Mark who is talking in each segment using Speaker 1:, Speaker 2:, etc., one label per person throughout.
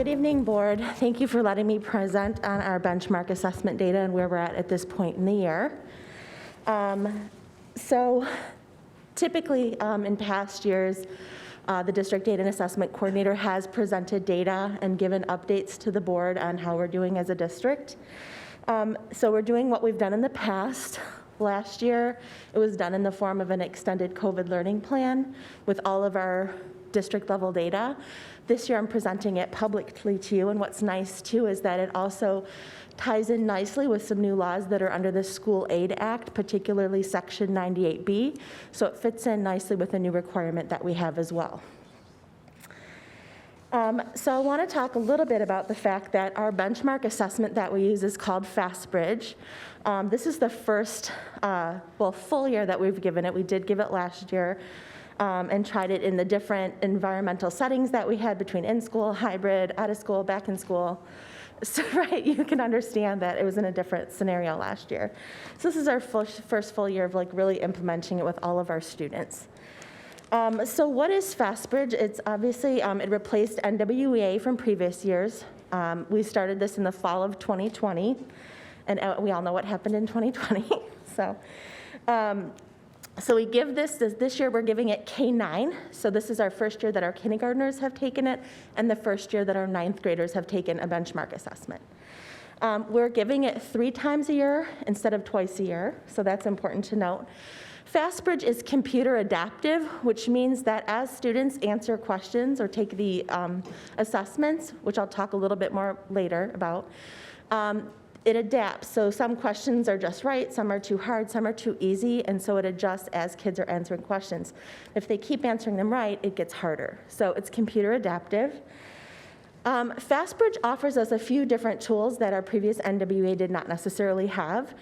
Speaker 1: Good evening, board. Thank you for letting me present on our benchmark assessment data and where we're at this point in the year. So typically in past years, the district data and assessment coordinator has presented data and given updates to the board on how we're doing as a district. So we're doing what we've done in the past. Last year, it was done in the form of an extended COVID learning plan with all of our district level data. This year I'm presenting it publicly to you, and what's nice too is that it also ties in nicely with some new laws that are under the School Aid Act, particularly Section 98B, so it fits in nicely with a new requirement that we have as well. So I want to talk a little bit about the fact that our benchmark assessment that we use is called Fastbridge. This is the first, full year that we've given it. We did give it last year and tried it in the different environmental settings that we had between in-school, hybrid, out of school, back in school. So, right, you can understand that it was in a different scenario last year. So this is our first full year of really implementing it with all of our students. So what is Fastbridge? It's obviously, it replaced NWEA from previous years. We started this in the fall of 2020, and we all know what happened in 2020. So we give this year we're giving it K-9. So this is our first year that our kindergartners have taken it, and the first year that our 9th graders have taken a benchmark assessment. We're giving it 3 times a year instead of twice a year, so that's important to note. Fastbridge is computer adaptive, which means that as students answer questions or take the assessments, which I'll talk a little bit more later about, it adapts. So some questions are just right, some are too hard, some are too easy, and so it adjusts as kids are answering questions. If they keep answering them right, it gets harder. So it's computer adaptive. Fastbridge offers us a few different tools that our previous NWA did not necessarily have.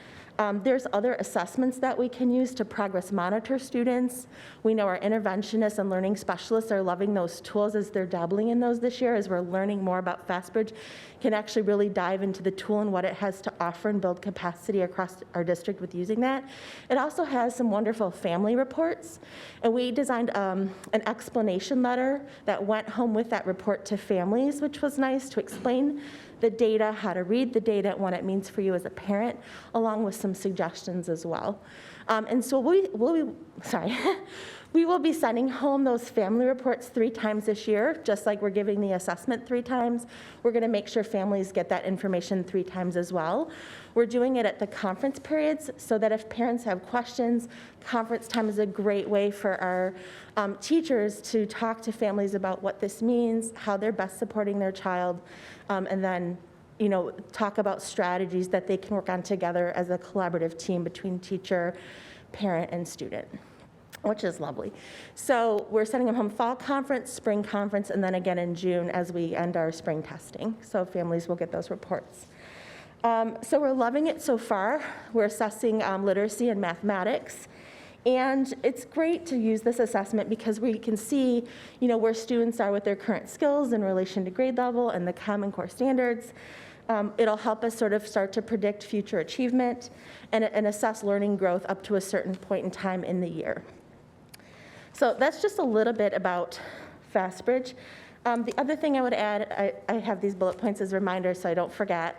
Speaker 1: There's other assessments that we can use to progress monitor students. We know our interventionists and learning specialists are loving those tools as they're dabbling in those this year, as we're learning more about Fastbridge, can actually really dive into the tool and what it has to offer and build capacity across our district with using that. It also has some wonderful family reports, and we designed an explanation letter that went home with that report to families, which was nice to explain the data, how to read the data, and what it means for you as a parent, along with some suggestions as well. And so we will be sending home those family reports 3 times this year, just like we're giving the assessment 3 times. We're going to make sure families get that information 3 times as well. We're doing it at the conference periods so that if parents have questions, conference time is a great way for our teachers to talk to families about what this means, how they're best supporting their child, and then talk about strategies that they can work on together as a collaborative team between teacher, parent, and student, which is lovely. So we're sending them home fall conference, spring conference, and then again in June as we end our spring testing. So families will get those reports. So we're loving it so far. We're assessing literacy and mathematics. And it's great to use this assessment because we can see, where students are with their current skills in relation to grade level and the Common Core standards. It'll help us sort of start to predict future achievement and assess learning growth up to a certain point in time in the year. So that's just a little bit about Fastbridge. The other thing I would add, I have these bullet points as reminders so I don't forget,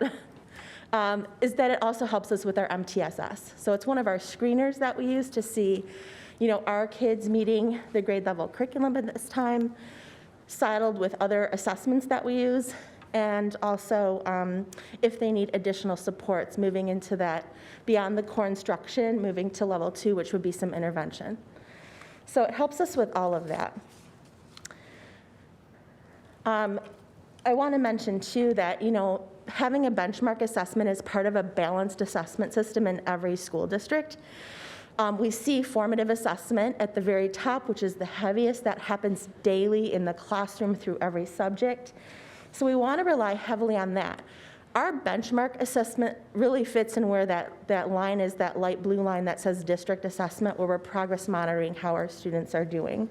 Speaker 1: is that it also helps us with our MTSS. So it's one of our screeners that we use to see, are kids meeting the grade level curriculum at this time, saddled with other assessments that we use, and also if they need additional supports, moving into that beyond the core instruction, moving to level 2, which would be some intervention. So it helps us with all of that. I want to mention too that, having a benchmark assessment is part of a balanced assessment system in every school district. We see formative assessment at the very top, which is the heaviest. That happens daily in the classroom through every subject. So we want to rely heavily on that. Our benchmark assessment really fits in where that line is, that light blue line that says district assessment, where we're progress monitoring how our students are doing.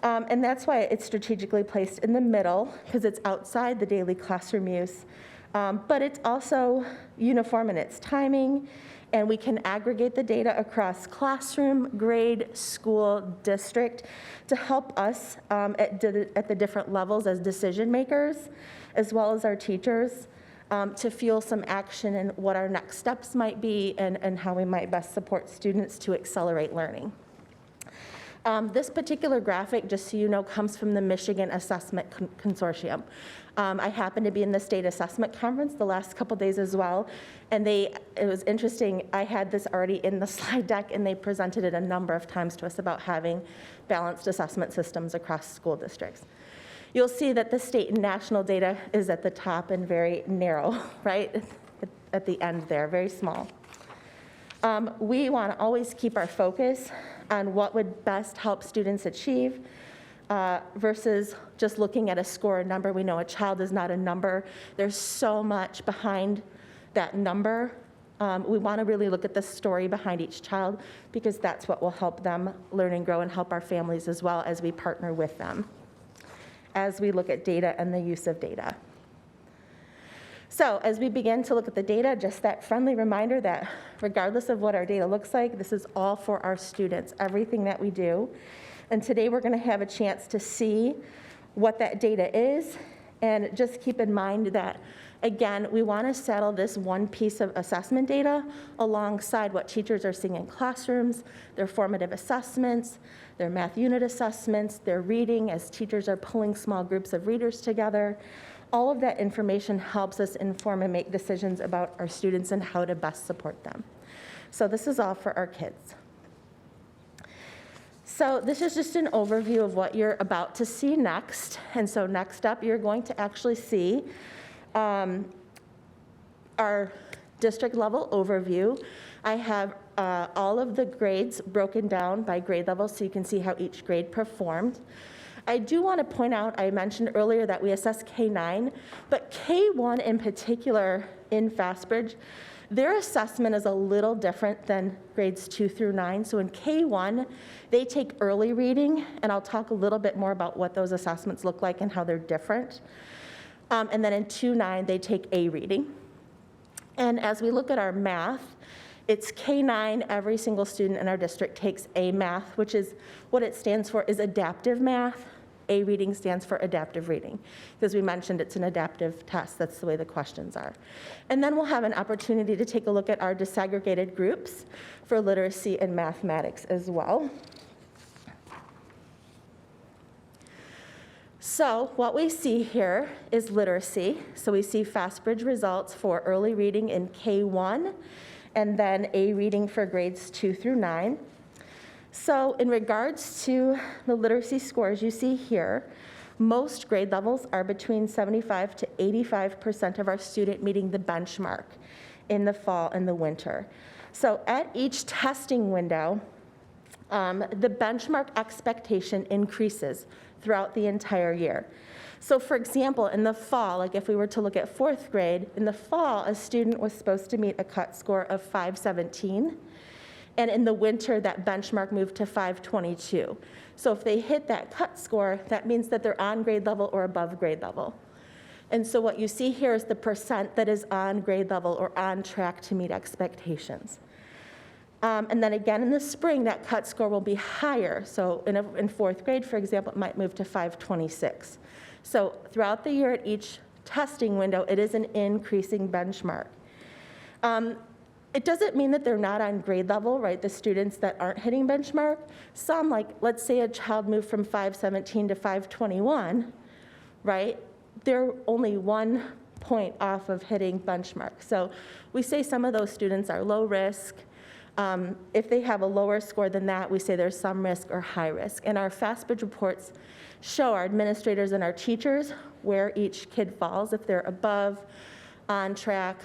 Speaker 1: And that's why it's strategically placed in the middle, because it's outside the daily classroom use. But it's also uniform in its timing, And we can aggregate the data across classroom, grade, school, district to help us at the different levels as decision makers, as well as our teachers, to fuel some action and what our next steps might be and how we might best support students to accelerate learning. This particular graphic, just so you know, comes from the Michigan Assessment Consortium. I happened to be in the state assessment conference the last couple days as well, and it was interesting. I had this already in the slide deck, and they presented it a number of times to us about having balanced assessment systems across school districts. You'll see that the state and national data is at the top and very narrow, right, at the end there, very small. We want to always keep our focus on what would best help students achieve versus just looking at a score or number. We know a child is not a number. There's so much behind that number. We want to really look at the story behind each child because that's what will help them learn and grow and help our families as well as we partner with them as we look at data and the use of data. So as we begin to look at the data, just that friendly reminder that regardless of what our data looks like, this is all for our students, everything that we do. And today we're going to have a chance to see what that data is. And just keep in mind that, again, we want to settle this one piece of assessment data alongside what teachers are seeing in classrooms, their formative assessments, their math unit assessments, their reading as teachers are pulling small groups of readers together. All of that information helps us inform and make decisions about our students and how to best support them. So this is all for our kids. So this is just an overview of what you're about to see next. And so next up, you're going to actually see our district level overview. I have all of the grades broken down by grade level so you can see how each grade performed. I do want to point out, I mentioned earlier that we assess K-9, but K-1 in particular in Fastbridge, their assessment is a little different than grades 2 through 9. So in K-1, they take early reading, and I'll talk a little bit more about what those assessments look like and how they're different. And then in 2-9, they take A reading. And as we look at our math, it's K-9, every single student in our district takes A math, which is what it stands for is adaptive math. A reading stands for adaptive reading, because we mentioned it's an adaptive test. That's the way the questions are. And then we'll have an opportunity to take a look at our disaggregated groups for literacy and mathematics as well. So what we see here is literacy. So we see Fastbridge results for early reading in K-1, and then A reading for grades 2 through 9. So in regards to the literacy scores you see here, most grade levels are between 75 to 85% of our student meeting the benchmark in the fall and the winter. So at each testing window, the benchmark expectation increases throughout the entire year. So for example, in the fall, like if we were to look at 4th grade, in the fall, a student was supposed to meet a cut score of 517. And in the winter, that benchmark moved to 522. So if they hit that cut score, that means that they're on grade level or above grade level. And so what you see here is the percent that is on grade level or on track to meet expectations. And then again in the spring, that cut score will be higher. So in 4th grade, for example, it might move to 526. So throughout the year at each testing window, it is an increasing benchmark. It doesn't mean that they're not on grade level, right? The students that aren't hitting benchmark, some, like let's say a child moved from 517 to 521, right? They're only 1 point off of hitting benchmark. So we say some of those students are low risk. If they have a lower score than that, we say there's some risk or high risk. And our Fastbridge reports show our administrators and our teachers where each kid falls, if they're above, on track,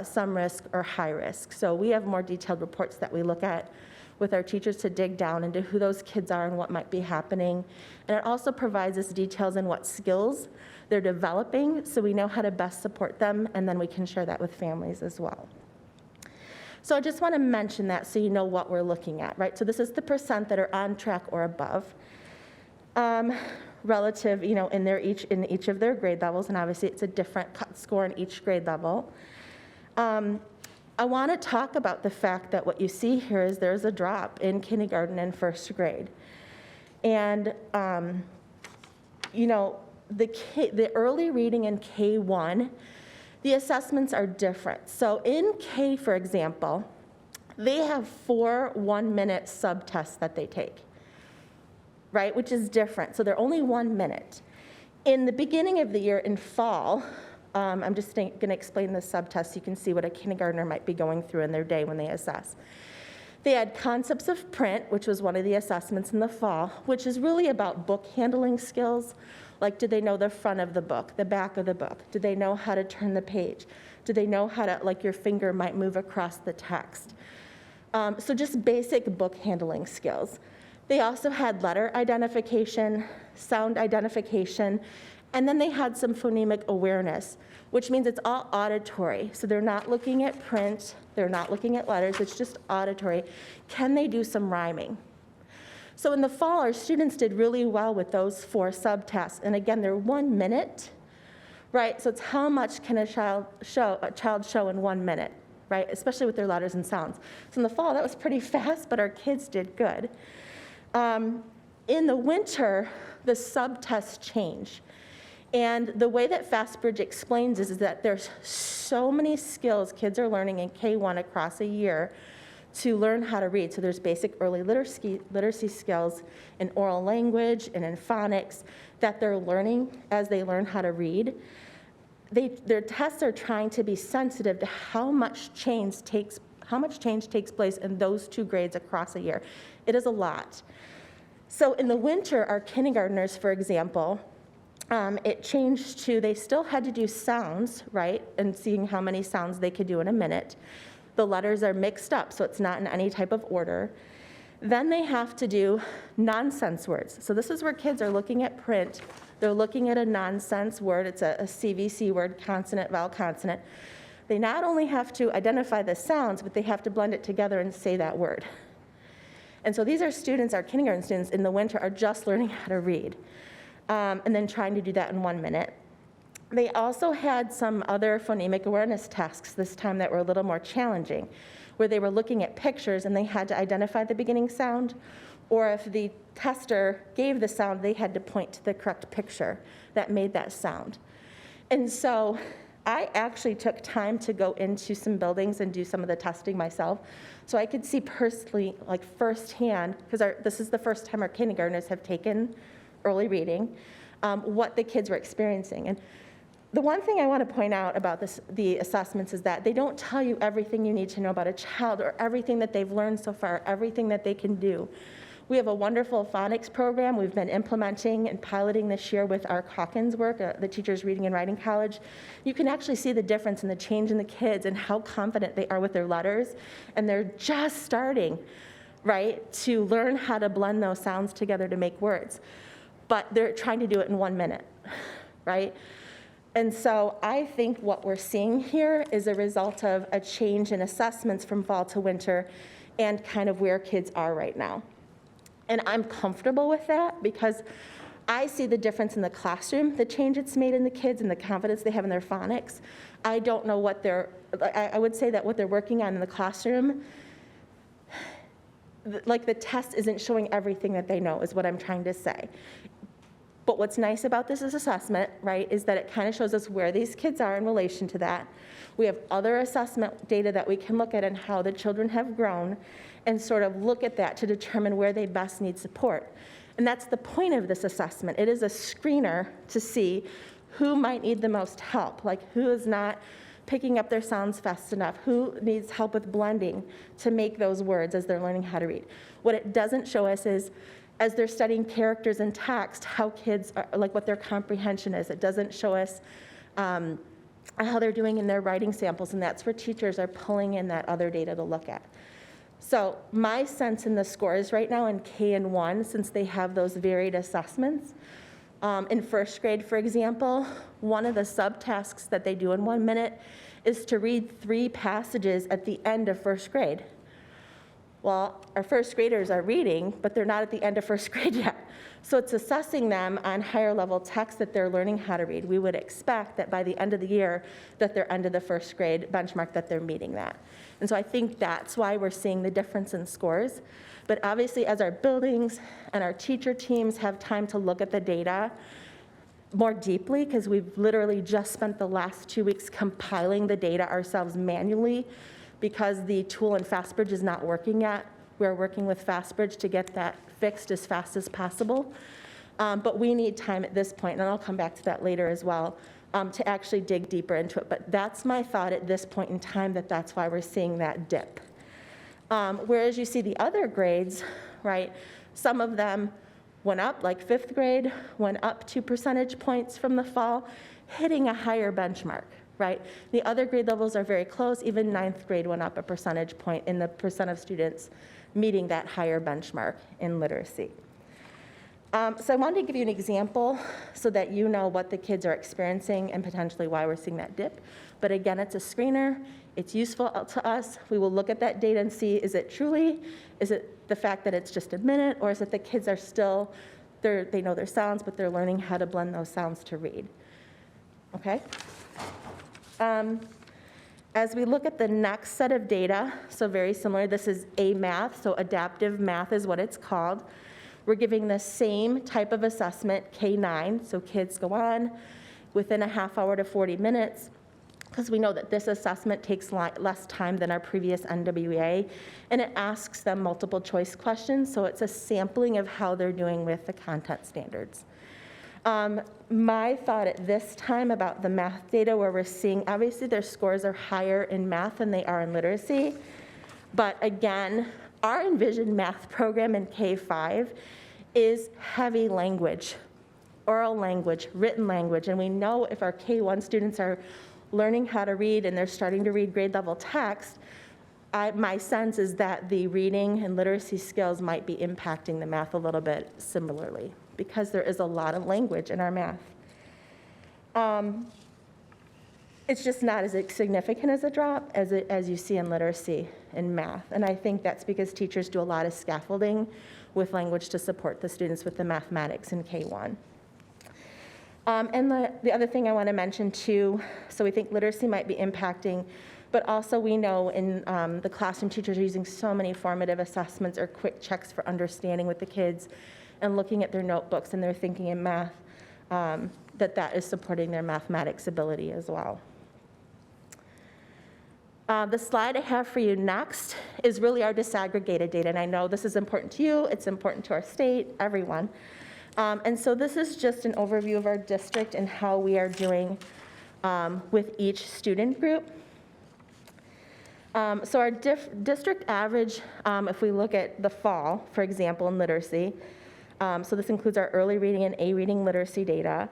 Speaker 1: some risk, or high risk. So we have more detailed reports that we look at with our teachers to dig down into who those kids are and what might be happening. And it also provides us details in what skills they're developing so we know how to best support them, and then we can share that with families as well. So I just want to mention that so you know what we're looking at, right? So this is the percent that are on track or above, relative, in each of their grade levels, and obviously it's a different cut score in each grade level. I want to talk about the fact that what you see here is there's a drop in kindergarten and first grade. And, you know, the early reading in K1, the assessments are different. So in K, for example, they have 4 one-minute subtests that they take, right, which is different. So they're only 1 minute. In the beginning of the year, in fall, I'm just going to explain the subtests so you can see what a kindergartner might be going through in their day when they assess. They had concepts of print, which was one of the assessments in the fall, which is really about book handling skills. Like, do they know the front of the book, the back of the book? Do they know how to turn the page? Do they know how to, like, your finger might move across the text? So just basic book handling skills. They also had letter identification, sound identification, and then they had some phonemic awareness, which means it's all auditory. So they're not looking at print, they're not looking at letters, it's just auditory. Can they do some rhyming? So in the fall, our students did really well with those 4 subtests. And again, they're 1 minute, right? So it's how much can a child show in 1 minute, right? Especially with their letters and sounds. So in the fall, that was pretty fast, but our kids did good. In the winter, the subtests change. And the way that Fastbridge explains is that there's so many skills kids are learning in K1 across a year to learn how to read. So there's basic early literacy skills in oral language and in phonics that they're learning as they learn how to read. Their tests are trying to be sensitive to how much change takes place in those 2 grades across a year. It is a lot. So in the winter, our kindergartners, for example, it changed to, they still had to do sounds, right, and seeing how many sounds they could do in a minute. The letters are mixed up, so it's not in any type of order. Then they have to do nonsense words. So this is where kids are looking at print. They're looking at a nonsense word. It's a CVC word, consonant, vowel, consonant. They not only have to identify the sounds, but they have to blend it together and say that word. And so these are students, our kindergarten students in the winter are just learning how to read. And then trying to do that in 1 minute. They also had some other phonemic awareness tasks this time that were a little more challenging, where they were looking at pictures and they had to identify the beginning sound, or if the tester gave the sound, they had to point to the correct picture that made that sound. And so I actually took time to go into some buildings and do some of the testing myself, so I could see personally, like firsthand, because this is the first time our kindergartners have taken early reading, what the kids were experiencing. And the one thing I want to point out about the assessments is that they don't tell you everything you need to know about a child or everything that they've learned so far, everything that they can do. We have a wonderful phonics program we've been implementing and piloting this year with our Hawkins work, the Teachers Reading and Writing College. You can actually see the difference in the change in the kids and how confident they are with their letters, and they're just starting, right, to learn how to blend those sounds together to make words. But they're trying to do it in 1 minute, right? And so I think what we're seeing here is a result of a change in assessments from fall to winter and kind of where kids are right now. And I'm comfortable with that because I see the difference in the classroom, the change it's made in the kids and the confidence they have in their phonics. I don't know what I would say that what they're working on in the classroom, like the test isn't showing everything that they know is what I'm trying to say. But what's nice about this assessment, right, is that it kind of shows us where these kids are in relation to that. We have other assessment data that we can look at and how the children have grown and sort of look at that to determine where they best need support. And that's the point of this assessment. It is a screener to see who might need the most help, like who is not picking up their sounds fast enough, who needs help with blending to make those words as they're learning how to read. What it doesn't show us is, as they're studying characters and text, how kids are, like what their comprehension is. It doesn't show us how they're doing in their writing samples, and that's where teachers are pulling in that other data to look at. So my sense in the scores right now in K and 1, since they have those varied assessments, in first grade, for example, one of the subtasks that they do in 1 minute is to read 3 passages at the end of first grade. Well, our first graders are reading, but they're not at the end of first grade yet. So it's assessing them on higher level text that they're learning how to read. We would expect that by the end of the year that they're under the first grade benchmark, that they're meeting that. And so I think that's why we're seeing the difference in scores. But obviously, as our buildings and our teacher teams have time to look at the data more deeply, because we've literally just spent the last 2 weeks compiling the data ourselves manually, because the tool in Fastbridge is not working yet. We're working with Fastbridge to get that fixed as fast as possible. But we need time at this point, and I'll come back to that later as well, to actually dig deeper into it. But that's my thought at this point in time, that's why we're seeing that dip. Whereas you see the other grades, right, some of them went up, like fifth grade, went up 2 percentage points from the fall, hitting a higher benchmark, right? The other grade levels are very close. Even ninth grade went up a percentage point in the percent of students meeting that higher benchmark in literacy. So I wanted to give you an example so that you know what the kids are experiencing and potentially why we're seeing that dip. But again, it's a screener. It's useful to us. We will look at that data and see, is it the fact that it's just a minute, or is it the kids are still, they know their sounds, but they're learning how to blend those sounds to read? Okay? As we look at the next set of data, so very similar, this is A-math, so adaptive math is what it's called. We're giving the same type of assessment, K9, so kids go on within a half hour to 40 minutes, because we know that this assessment takes less time than our previous NWEA, and it asks them multiple choice questions, so it's a sampling of how they're doing with the content standards. My thought at this time about the math data, where we're seeing, obviously their scores are higher in math than they are in literacy, but again, our envisioned math program in K5 is heavy language, oral language, written language, and we know if our K1 students are learning how to read and they're starting to read grade level text, my sense is that the reading and literacy skills might be impacting the math a little bit similarly, because there is a lot of language in our math. It's just not as significant as a drop as you see in literacy and math. And I think that's because teachers do a lot of scaffolding with language to support the students with the mathematics in K1. And the other thing I want to mention too, so we think literacy might be impacting, but also we know in the classroom teachers are using so many formative assessments or quick checks for understanding with the kids and looking at their notebooks and their thinking in math, that is supporting their mathematics ability as well. The slide I have for you next is really our disaggregated data, and I know this is important to you, it's important to our state, everyone. And so this is just an overview of our district and how we are doing with each student group. So our district average, if we look at the fall, for example, in literacy, so this includes our early reading and A-reading literacy data,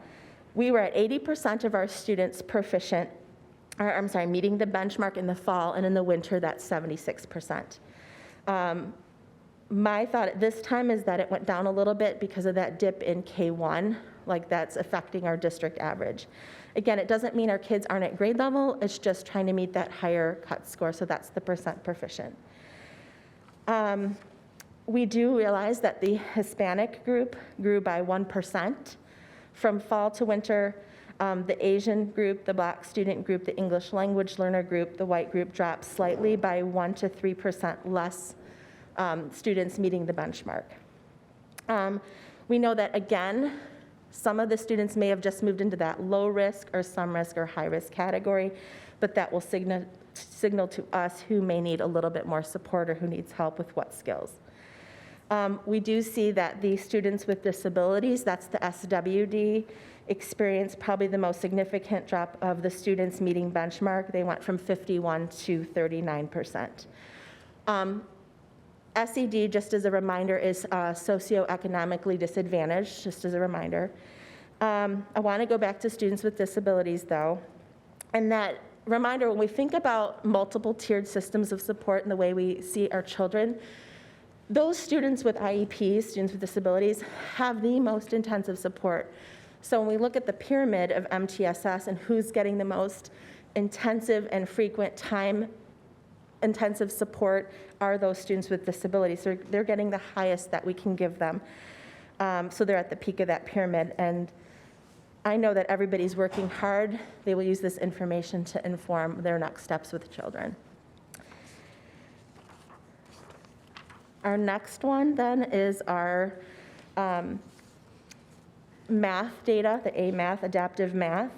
Speaker 1: we were at 80% of our students proficient, meeting the benchmark in the fall, and in the winter, that's 76%. My thought at this time is that it went down a little bit because of that dip in K1, like that's affecting our district average. Again, it doesn't mean our kids aren't at grade level, it's just trying to meet that higher cut score, so that's the percent proficient. We do realize that the Hispanic group grew by 1% from fall to winter. The Asian group, the Black student group, the English language learner group, the white group dropped slightly by 1 to 3% less students meeting the benchmark. We know that, again, some of the students may have just moved into that low risk or some risk or high risk category, but that will signal to us who may need a little bit more support or who needs help with what skills. We do see that the students with disabilities, that's the SWD, experienced probably the most significant drop of the students meeting benchmark. They went from 51 to 39%. SED, just as a reminder, is socioeconomically disadvantaged, just as a reminder. I want to go back to students with disabilities, though, and that reminder, when we think about multiple tiered systems of support and the way we see our children, those students with IEPs, students with disabilities, have the most intensive support. So when we look at the pyramid of MTSS and who's getting the most intensive and frequent time intensive support are those students with disabilities. So they're getting the highest that we can give them. So they're at the peak of that pyramid. And I know that everybody's working hard. They will use this information to inform their next steps with children. Our next one then is our math data, the A-Math, adaptive math.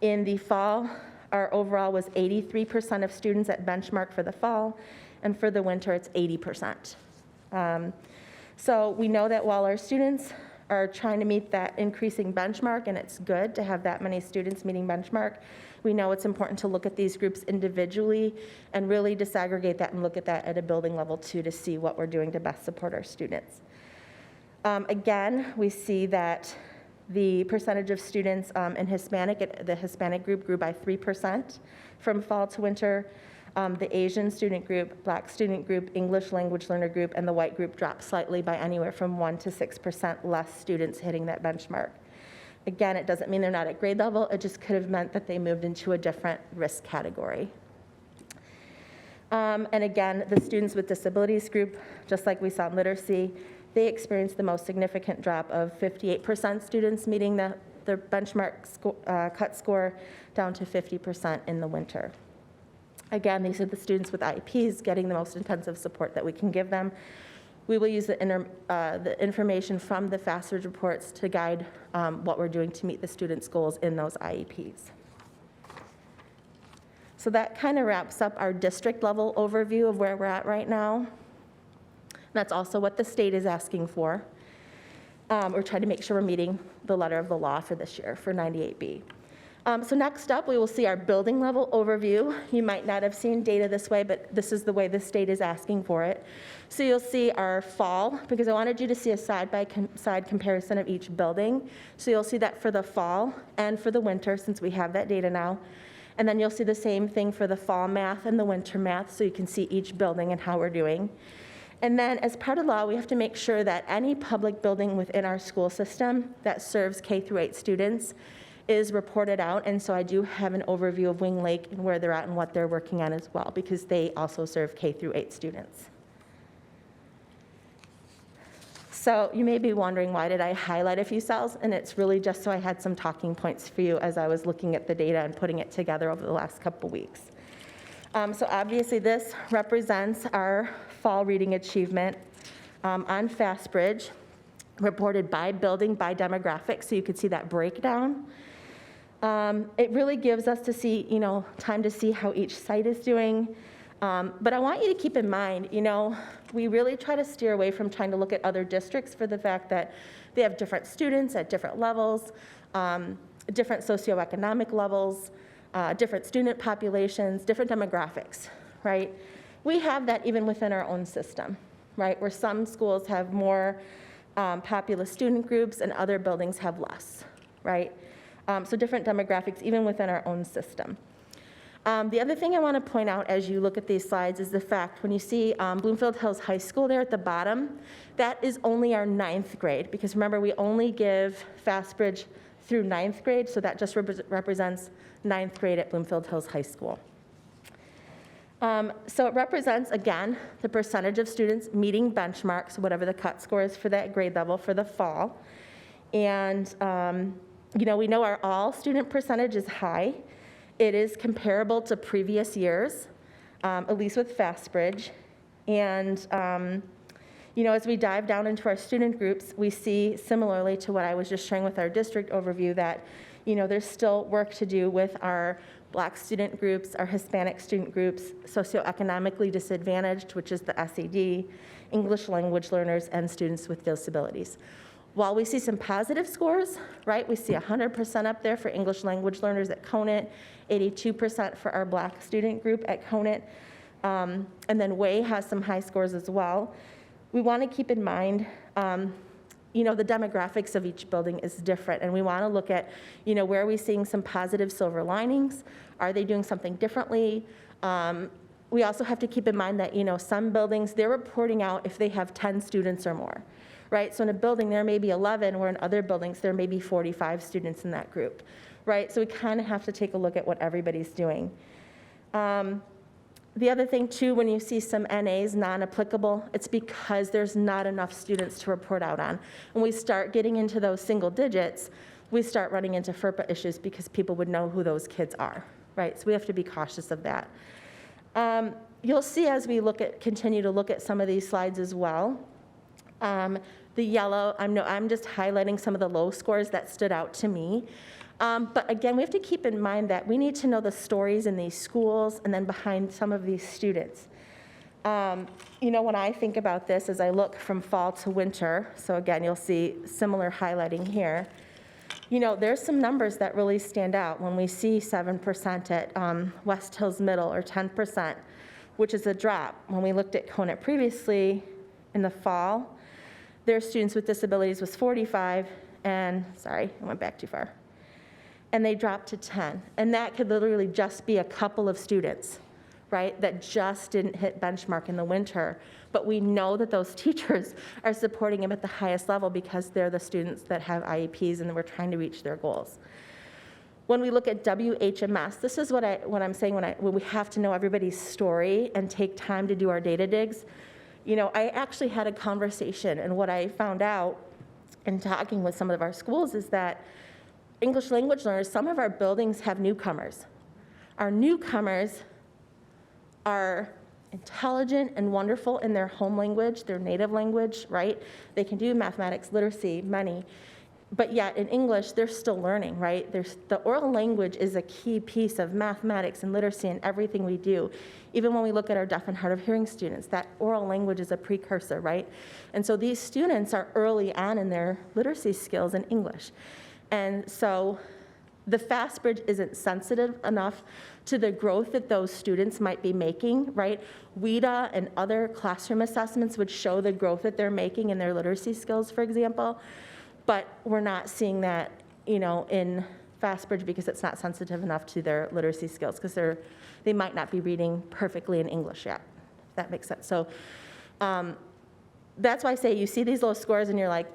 Speaker 1: In the fall, our overall was 83% of students at benchmark for the fall, and for the winter, it's 80%. So we know that while our students are trying to meet that increasing benchmark, and it's good to have that many students meeting benchmark, we know it's important to look at these groups individually and really disaggregate that and look at that at a building level too to see what we're doing to best support our students. Again, we see that the percentage of students in Hispanic, the Hispanic group grew by 3% from fall to winter. The Asian student group, Black student group, English language learner group, and the white group dropped slightly by anywhere from 1% to 6% less students hitting that benchmark. Again, it doesn't mean they're not at grade level, it just could have meant that they moved into a different risk category. And again, the students with disabilities group, just like we saw in literacy, they experienced the most significant drop of 58% students meeting the benchmark cut score down to 50% in the winter. Again, these are the students with IEPs getting the most intensive support that we can give them. We will use the information from the Fastbridge reports to guide what we're doing to meet the students' goals in those IEPs. So that kind of wraps up our district level overview of where we're at right now. That's also what the state is asking for. We're trying to make sure we're meeting the letter of the law for this year for 98B. So next up, we will see our building level overview. You might not have seen data this way, but this is the way the state is asking for it. So you'll see our fall, because I wanted you to see a side-by-side comparison of each building. So you'll see that for the fall and for the winter, since we have that data now. And then you'll see the same thing for the fall math and the winter math, so you can see each building and how we're doing. And then as part of law, we have to make sure that any public building within our school system that serves K-8 students is reported out. And so I do have an overview of Wing Lake and where they're at and what they're working on as well, because they also serve K-8 students. So you may be wondering, why did I highlight a few cells? And it's really just so I had some talking points for you as I was looking at the data and putting it together over the last couple weeks. So obviously this represents our fall reading achievement on Fastbridge, reported by building, by demographic, so you could see that breakdown. It really gives us to see, time to see how each site is doing. But I want you to keep in mind, we really try to steer away from trying to look at other districts for the fact that they have different students at different levels, different socioeconomic levels, different student populations, different demographics, right? We have that even within our own system, right? Where some schools have more populous student groups and other buildings have less, right? So different demographics even within our own system. The other thing I want to point out as you look at these slides is the fact when you see Bloomfield Hills High School there at the bottom, that is only our 9th grade, because remember, we only give Fastbridge through 9th grade, so that just represents 9th grade at Bloomfield Hills High School. So it represents, again, the percentage of students meeting benchmarks, whatever the cut score is for that grade level for the fall. And, we know our all student percentage is high. It is comparable to previous years, at least with Fastbridge. And, as we dive down into our student groups, we see similarly to what I was just sharing with our district overview that, there's still work to do with our Black student groups, our Hispanic student groups, socioeconomically disadvantaged, which is the SED, English language learners, and students with disabilities. While we see some positive scores, right, we see 100% up there for English language learners at Conant, 82% for our Black student group at Conant, and then Way has some high scores as well. We want to keep in mind, the demographics of each building is different, and we want to look at, where are we seeing some positive silver linings? Are they doing something differently? We also have to keep in mind that, some buildings, they're reporting out if they have 10 students or more, right? So in a building, there may be 11, where in other buildings, there may be 45 students in that group, right? So we kind of have to take a look at what everybody's doing. The other thing too, when you see some NAs, non-applicable, it's because there's not enough students to report out on. When we start getting into those single digits, we start running into FERPA issues because people would know who those kids are, right? So we have to be cautious of that. You'll see as we continue to look at some of these slides as well, the yellow, I'm just highlighting some of the low scores that stood out to me. But again, we have to keep in mind that we need to know the stories in these schools and then behind some of these students. When I think about this, as I look from fall to winter, so again, you'll see similar highlighting here, there's some numbers that really stand out when we see 7% at West Hills Middle or 10%, which is a drop. When we looked at Conant previously in the fall, their students with disabilities was 45, and sorry, I went back too far. And they dropped to 10. And that could literally just be a couple of students, right, that just didn't hit benchmark in the winter. But we know that those teachers are supporting them at the highest level because they're the students that have IEPs and we're trying to reach their goals. When we look at WHMS, this is what I'm saying when we have to know everybody's story and take time to do our data digs. I actually had a conversation, and what I found out in talking with some of our schools is that English language learners, some of our buildings have newcomers. Our newcomers are intelligent and wonderful in their home language, their native language, right? They can do mathematics, literacy, many. But yet in English, they're still learning, right? The oral language is a key piece of mathematics and literacy and everything we do. Even when we look at our deaf and hard of hearing students, that oral language is a precursor, right? And so these students are early on in their literacy skills in English. And so the Fastbridge isn't sensitive enough to the growth that those students might be making, right? WIDA and other classroom assessments would show the growth that they're making in their literacy skills, for example. But we're not seeing that, in Fastbridge because it's not sensitive enough to their literacy skills because they might not be reading perfectly in English yet, if that makes sense. So that's why I say you see these low scores and you're like,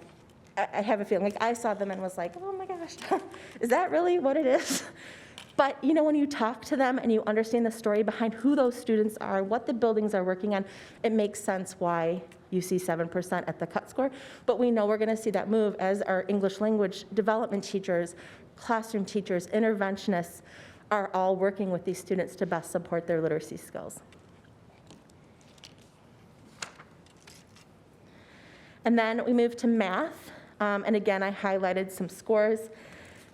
Speaker 1: I have a feeling, like I saw them and was like, oh my gosh, is that really what it is? But when you talk to them and you understand the story behind who those students are, what the buildings are working on, it makes sense why you see 7% at the cut score. But we know we're going to see that move as our English language development teachers, classroom teachers, interventionists are all working with these students to best support their literacy skills. And then we move to math. And again, I highlighted some scores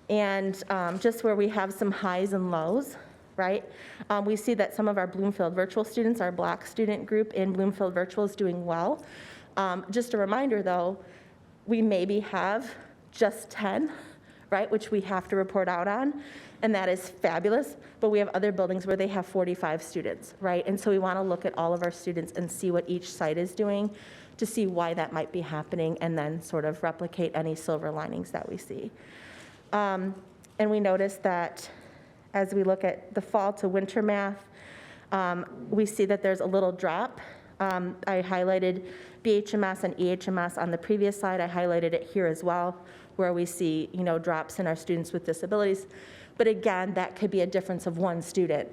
Speaker 1: and just where we have some highs and lows, right? We see that some of our Bloomfield virtual students, our Black student group in Bloomfield virtual is doing well. Just a reminder though, we maybe have just 10, right, which we have to report out on, and that is fabulous, but we have other buildings where they have 45 students, right? And so we wanna look at all of our students and see what each site is doing to see why that might be happening and then sort of replicate any silver linings that we see. And we notice that as we look at the fall to winter math, we see that there's a little drop. I highlighted BHMS and EHMS on the previous slide. I highlighted it here as well, where we see drops in our students with disabilities. But again, that could be a difference of one student.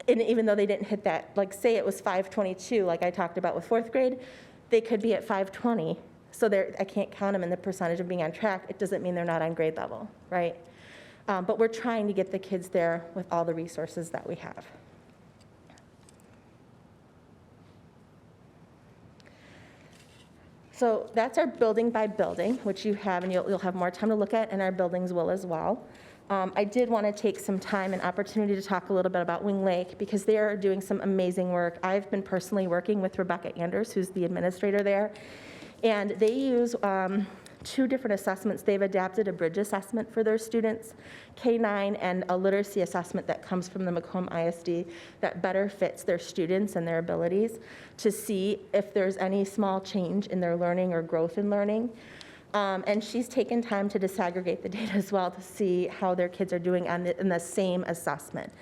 Speaker 1: And even though they didn't hit that, like say it was 522, like I talked about with fourth grade, they could be at 520. So I can't count them in the percentage of being on track. It doesn't mean they're not on grade level, right? But we're trying to get the kids there with all the resources that we have. So that's our building by building, which you have, and you'll have more time to look at, and our buildings will as well. I did want to take some time and opportunity to talk a little bit about Wing Lake because they are doing some amazing work. I've been personally working with Rebecca Anders, who's the administrator there, and they use 2 different assessments. They've adapted a bridge assessment for their students, K-9, and a literacy assessment that comes from the Macomb ISD that better fits their students and their abilities to see if there's any small change in their learning or growth in learning. And she's taken time to disaggregate the data as well to see how their kids are doing in the same assessment.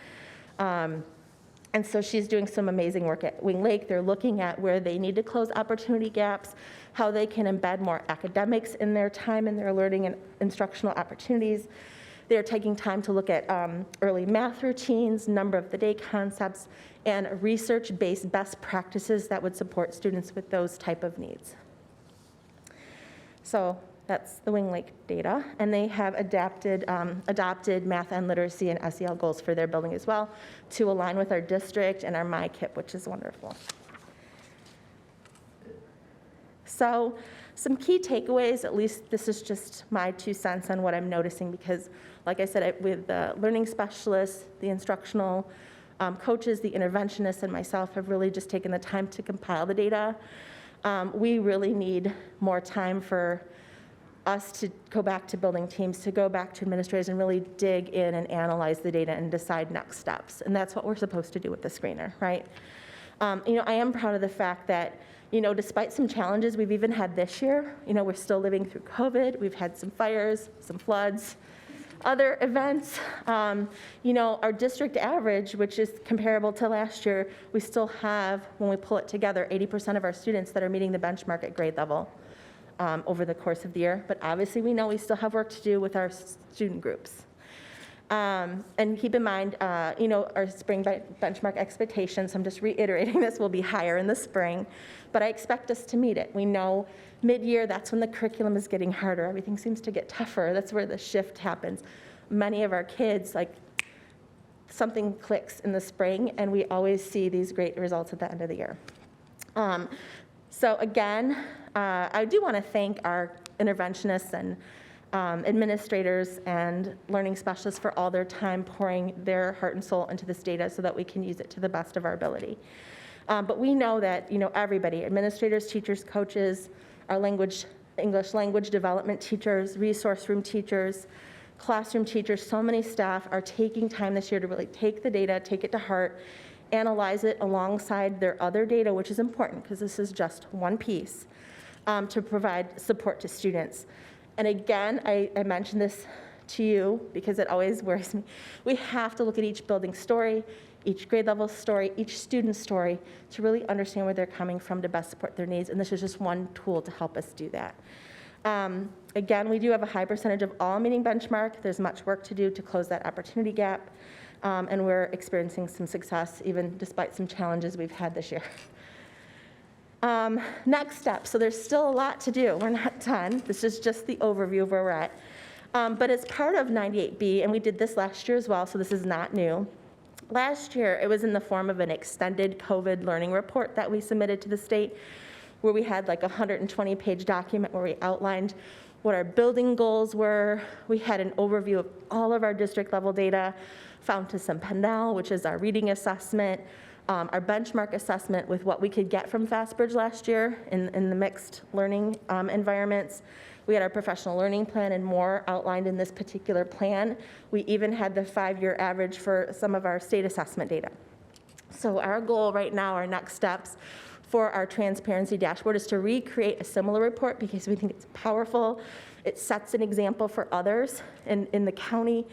Speaker 1: And so she's doing some amazing work at Wing Lake. They're looking at where they need to close opportunity gaps, how they can embed more academics in their time and their learning and instructional opportunities. They're taking time to look at early math routines, number of the day concepts, and research-based best practices that would support students with those type of needs. So that's the Wing Lake data, and they have adopted math and literacy and SEL goals for their building as well to align with our district and our MyKIP, which is wonderful. So some key takeaways, at least this is just my 2 cents on what I'm noticing, because like I said, with the learning specialists, the instructional coaches, the interventionists, and myself have really just taken the time to compile the data. We really need more time for us to go back to building teams, to go back to administrators and really dig in and analyze the data and decide next steps. And that's what we're supposed to do with the screener, right? I am proud of the fact that, despite some challenges we've even had this year, we're still living through COVID. We've had some fires, some floods, other events. Our district average, which is comparable to last year, we still have, when we pull it together, 80% of our students that are meeting the benchmark at grade level over the course of the year. But obviously we know we still have work to do with our student groups. And keep in mind, our spring benchmark expectations, I'm just reiterating this, will be higher in the spring, but I expect us to meet it. We know mid-year, that's when the curriculum is getting harder. Everything seems to get tougher. That's where the shift happens. Many of our kids, something clicks in the spring, and we always see these great results at the end of the year. So again, I do want to thank our interventionists and administrators and learning specialists for all their time pouring their heart and soul into this data so that we can use it to the best of our ability. But we know that, everybody, administrators, teachers, coaches, our English language development teachers, resource room teachers, classroom teachers, so many staff are taking time this year to really take the data, take it to heart, analyze it alongside their other data, which is important because this is just one piece, to provide support to students. And again, I mentioned this to you because it always worries me. We have to look at each building story, each grade level story, each student story to really understand where they're coming from to best support their needs. And this is just one tool to help us do that. Again, we do have a high percentage of all meeting benchmark. There's much work to do to close that opportunity gap. And we're experiencing some success even despite some challenges we've had this year. Next step, so there's still a lot to do. We're not done. This is just the overview of where we're at. But it's part of 98B, and we did this last year as well, so this is not new. Last year, it was in the form of an extended COVID learning report that we submitted to the state, where we had like a 120-page document where we outlined what our building goals were. We had an overview of all of our district level data, found to some Pennell, which is our reading assessment, our benchmark assessment with what we could get from Fastbridge last year in the mixed learning environments. We had our professional learning plan and more outlined in this particular plan. We even had the 5-year average for some of our state assessment data. So our goal right now, our next steps for our transparency dashboard is to recreate a similar report because we think it's powerful. It sets an example for others in the county.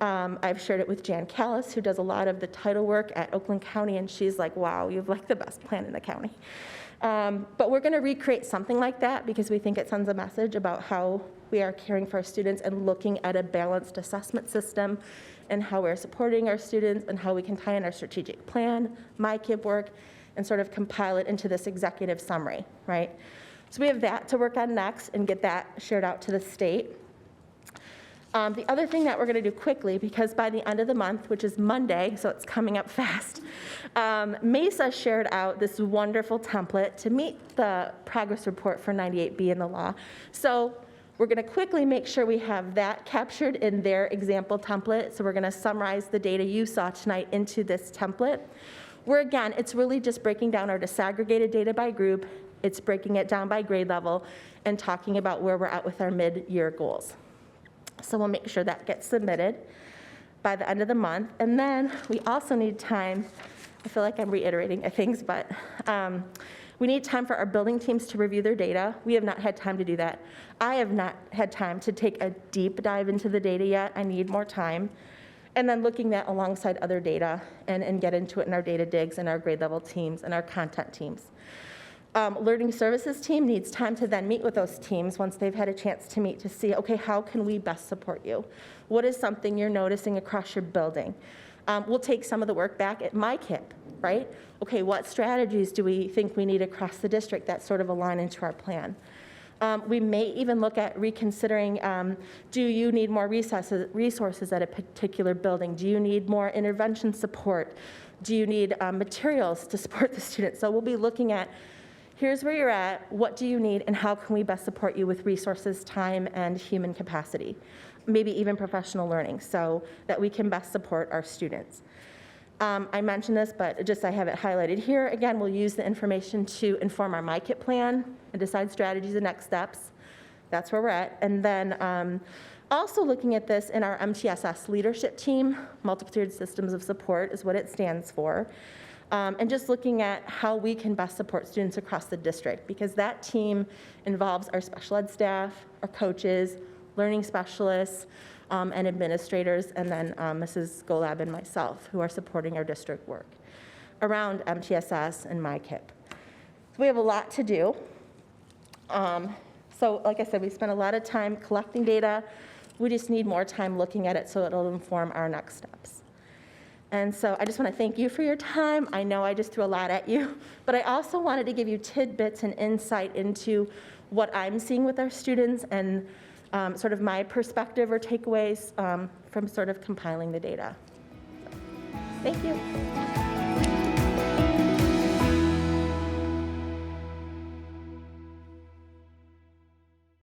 Speaker 1: I've shared it with Jan Callis, who does a lot of the title work at Oakland County, and she's like, wow, you have like the best plan in the county. But we're gonna recreate something like that because we think it sends a message about how we are caring for our students and looking at a balanced assessment system and how we're supporting our students and how we can tie in our strategic plan, MyKIP work, and sort of compile it into this executive summary, right? So we have that to work on next and get that shared out to the state. The other thing that we're going to do quickly, because by the end of the month, which is Monday, so it's coming up fast, MESA shared out this wonderful template to meet the progress report for 98B in the law. So we're going to quickly make sure we have that captured in their example template. So we're going to summarize the data you saw tonight into this template, where again, it's really just breaking down our disaggregated data by group, it's breaking it down by grade level, and talking about where we're at with our mid-year goals. So we'll make sure that gets submitted by the end of the month. And then we also need time, I feel like I'm reiterating things, but we need time for our building teams to review their data. We have not had time to do that. I have not had time to take a deep dive into the data yet. I need more time. And then looking at alongside other data and get into it in our data digs and our grade level teams and our content teams. Learning services team needs time to then meet with those teams once they've had a chance to meet to see, okay, how can we best support you? What is something you're noticing across your building? We'll take some of the work back at MyKIP, right? Okay, what strategies do we think we need across the district that sort of align into our plan? We may even look at reconsidering, do you need more resources at a particular building? Do you need more intervention support? Do you need materials to support the students? So we'll be looking at, here's where you're at, what do you need, and how can we best support you with resources, time, and human capacity, maybe even professional learning, so that we can best support our students. I mentioned this, but just I have it highlighted here. Again, we'll use the information to inform our MyKIP plan and decide strategies and next steps. That's where we're at. And then also looking at this in our MTSS leadership team, multiple-tiered systems of support is what it stands for. And just looking at how we can best support students across the district, because that team involves our special ed staff, our coaches, learning specialists, and administrators, and then Mrs. Golab and myself, who are supporting our district work around MTSS and MyKIP. So we have a lot to do. So like I said, we spent a lot of time collecting data. We just need more time looking at it so it'll inform our next steps. And so I just want to thank you for your time. I know I just threw a lot at you, but I also wanted to give you tidbits and insight into what I'm seeing with our students and sort of my perspective or takeaways from sort of compiling the data. Thank you.